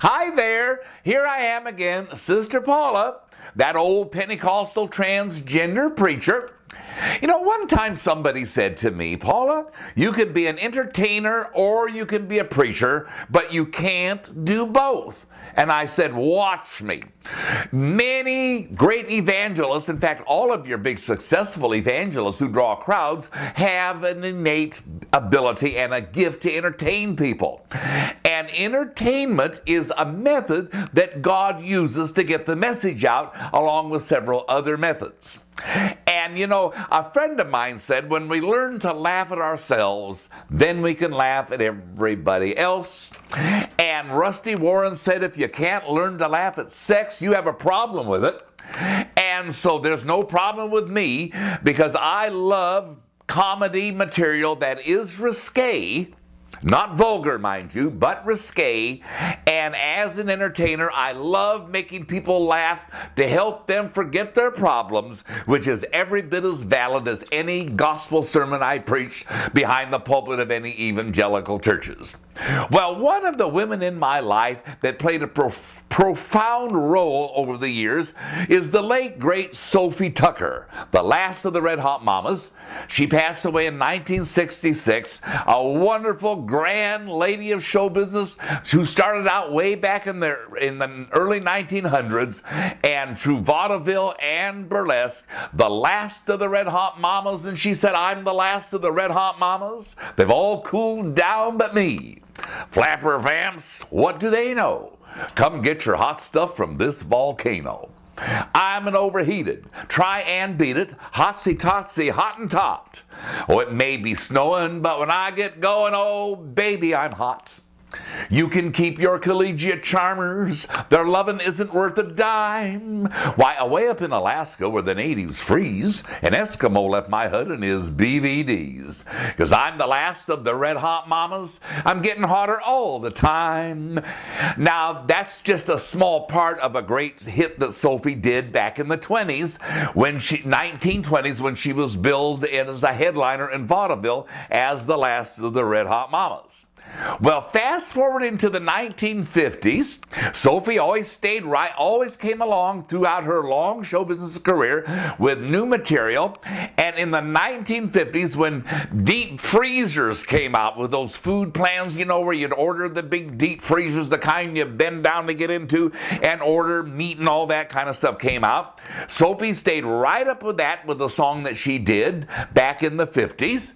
Hi there, here I am again, Sister Paula, that old Pentecostal transgender preacher. You know, one time somebody said to me, Paula, you can be an entertainer or you can be a preacher, but you can't do both. And I said, watch me. Many great evangelists, in fact, all of your big successful evangelists who draw crowds, have an innate ability and a gift to entertain people. And entertainment is a method that God uses to get the message out, along with several other methods. And you know, a friend of mine said, when we learn to laugh at ourselves, then we can laugh at everybody else. And Rusty Warren said, if you can't learn to laugh at sex, you have a problem with it. And so there's no problem with me, because I love comedy material that is risque. Not vulgar, mind you, but risque. And as an entertainer, I love making people laugh to help them forget their problems, which is every bit as valid as any gospel sermon I preach behind the pulpit of any evangelical churches. Well, one of the women in my life that played a profound role over the years is the late, great Sophie Tucker, the last of the Red Hot Mamas. She passed away in 1966, a wonderful, grand lady of show business who started out way back in the early 1900s, and through vaudeville and burlesque, the last of the Red Hot Mamas. And she said, I'm the last of the Red Hot Mamas. They've all cooled down but me. Flapper vamps, what do they know? Come get your hot stuff from this volcano. I'm an overheated, try and beat it, hotsy-totsy, hot and topped. Oh, it may be snowing, but when I get going, oh, baby, I'm hot. You can keep your collegiate charmers. Their lovin' isn't worth a dime. Why, away up in Alaska where the natives freeze, an Eskimo left my hut and his BVDs. 'Cause I'm the last of the Red Hot Mamas. I'm getting hotter all the time. Now, that's just a small part of a great hit that Sophie did back in the 1920s, when she was billed as a headliner in vaudeville as the last of the Red Hot Mamas. Well, fast forward into the 1950s, Sophie always came along throughout her long show business career with new material. And in the 1950s, when deep freezers came out with those food plans, you know, where you'd order the big deep freezers, the kind you bend down to get into, and order meat and all that kind of stuff came out, Sophie stayed right up with that with the song that she did back in the 50s.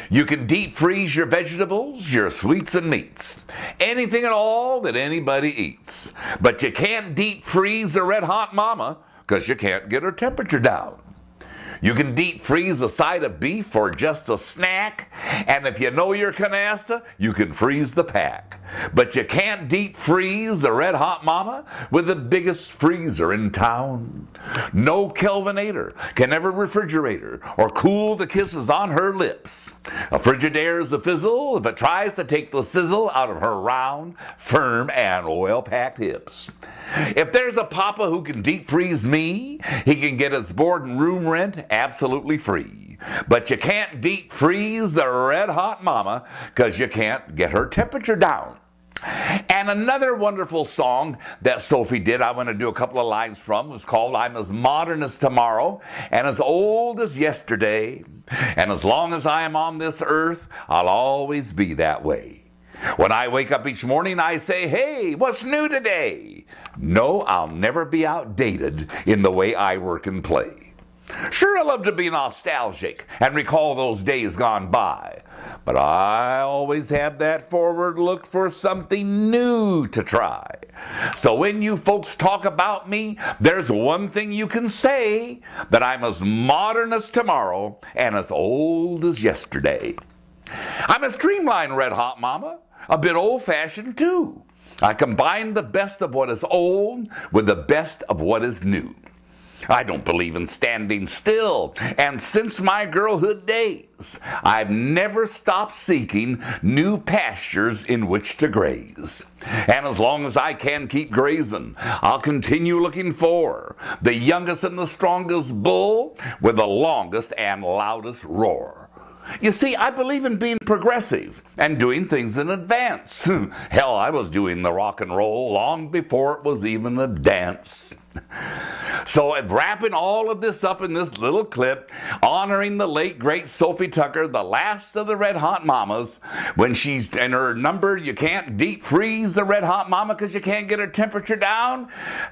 You can deep freeze your vegetables, your sweets and meats, anything at all that anybody eats. But you can't deep freeze a Red Hot Mama, because you can't get her temperature down. You can deep freeze a side of beef for just a snack, and if you know your canasta, you can freeze the pack. But you can't deep freeze the Red Hot Mama with the biggest freezer in town. No Kelvinator can ever refrigerate her or cool the kisses on her lips. A Frigidaire's a fizzle if it tries to take the sizzle out of her round, firm, and well-packed hips. If there's a papa who can deep freeze me, he can get his board and room rent absolutely free. But you can't deep freeze the Red Hot Mama, because you can't get her temperature down. And another wonderful song that Sophie did, I want to do a couple of lines from, was called I'm as Modern as Tomorrow and as Old as Yesterday. And as long as I am on this earth, I'll always be that way. When I wake up each morning, I say, hey, what's new today? No, I'll never be outdated in the way I work and play. Sure, I love to be nostalgic and recall those days gone by, but I always have that forward look for something new to try. So when you folks talk about me, there's one thing you can say, that I'm as modern as tomorrow and as old as yesterday. I'm a streamlined Red Hot Mama, a bit old-fashioned too. I combine the best of what is old with the best of what is new. I don't believe in standing still, and since my girlhood days, I've never stopped seeking new pastures in which to graze. And as long as I can keep grazing, I'll continue looking for the youngest and the strongest bull with the longest and loudest roar. You see, I believe in being progressive and doing things in advance. Hell, I was doing the rock and roll long before it was even a dance. So wrapping all of this up in this little clip, honoring the late great Sophie Tucker, the last of the Red Hot Mamas, when she's in her number, you can't deep freeze the Red Hot Mama because you can't get her temperature down.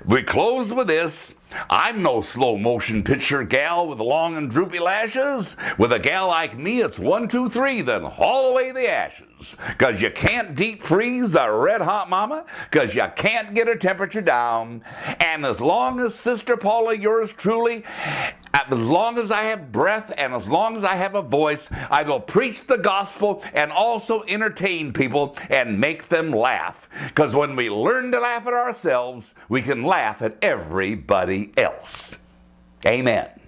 We close with this. I'm no slow motion picture gal with long and droopy lashes. With a gal like me, it's 1, 2, 3, then haul away the ashes. Because you can't deep freeze the Red Hot Mama, because you can't get her temperature down. And as long as Sister Paula, yours truly, as long as I have breath and as long as I have a voice, I will preach the gospel and also entertain people and make them laugh. Because when we learn to laugh at ourselves, we can laugh at everybody else. Amen.